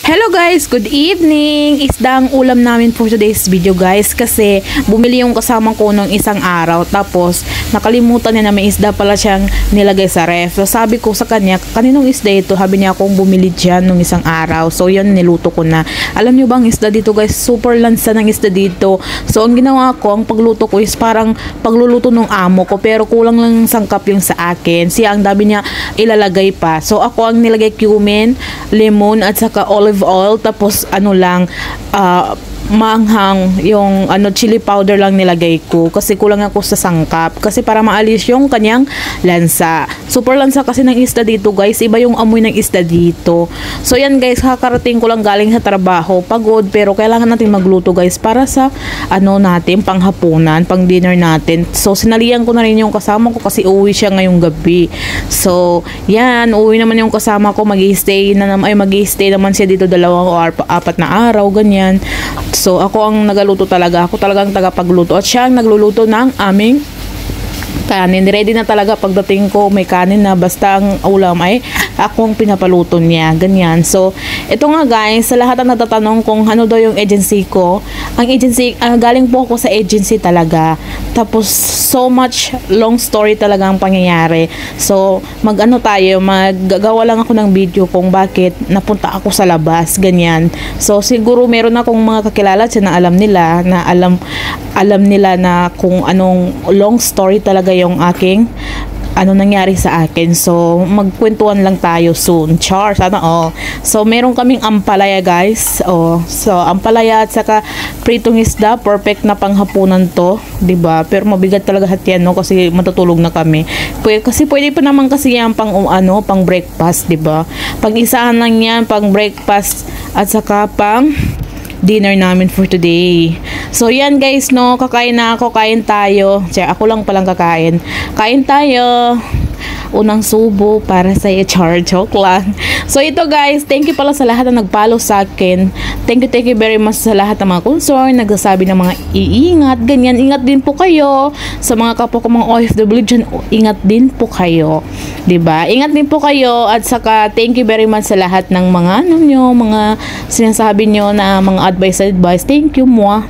Hello guys, good evening. Isda ang ulam namin for today's video guys, kasi bumili yung kasama ko nung isang araw, tapos nakalimutan niya na may isda pala siyang nilagay sa ref. So sabi ko sa kanya, kaninong isda ito? Sabi niya akong bumili dyan nung isang araw. So yun, niluto ko na. Alam niyo bang isda dito guys, super lansa ng isda dito. So ang ginawa ko, ang pagluto ko is parang pagluluto ng amo ko, pero kulang lang sangkap yung sa akin. Siya ang dami niya ilalagay pa. So ako ang nilagay cumin, lemon at saka olive oil, tapos ano lang, maanghang yung chili powder lang nilagay ko kasi kulang ako sa sangkap, kasi para maalis yung kanyang lansa. Super lansa kasi ng isda dito guys, iba yung amoy ng isda dito. So yan guys, kakarating ko lang galing sa trabaho, pagod, pero kailangan natin magluto guys para sa natin, panghapunan, pang dinner natin. So sinalihan ko na rin yung kasama ko kasi uwi siya ngayong gabi. So yan, uwi naman yung kasama ko, mag-i-stay naman siya dito 2 o 4 na araw, ganyan. So ako ang nagaluto talaga, ako talagang tagapagluto, at siya ang nagluluto ng aming kanin. Ready na talaga pagdating ko, may kanin na, basta ang ulam ay ako ang pinapaluto niya, ganyan. So ito nga guys, sa lahat ang natatanong kung ano daw yung agency ko, ang agency, galing po ako sa agency talaga, tapos so much long story talaga ang pangyayari. So maggagawa lang ako ng video kung bakit napunta ako sa labas, ganyan. So siguro meron akong mga kakilala na alam nila na kung anong long story talaga yung aking nangyari sa akin. So magkwentuhan lang tayo soon, char, sana So meron kaming ampalaya guys, so ampalaya at saka pritong isda, perfect na panghapunan to, 'di ba? Pero mabigat talaga hatian kasi matutulog na kami. Kasi pwede pa naman kasi yan pang pang breakfast, 'di ba? Pag-isahan lang yan pang breakfast at saka pang dinner namin for today. So yan guys, kakain na ako, kain tayo. Ako lang palang kakain. Kain tayo. Unang subo para sa char, joke lang. So ito guys, thank you pala sa lahat na nag-follow sa akin. Thank you very much sa lahat ng mga concern, nagsasabi ng mga iingat, ganyan. Ingat din po kayo sa mga kapwa ko mga OFW dyan. Ingat din po kayo, 'di ba? Ingat din po kayo, at saka thank you very much sa lahat ng mga mga sinasabi nyo na mga advice. Thank you mo.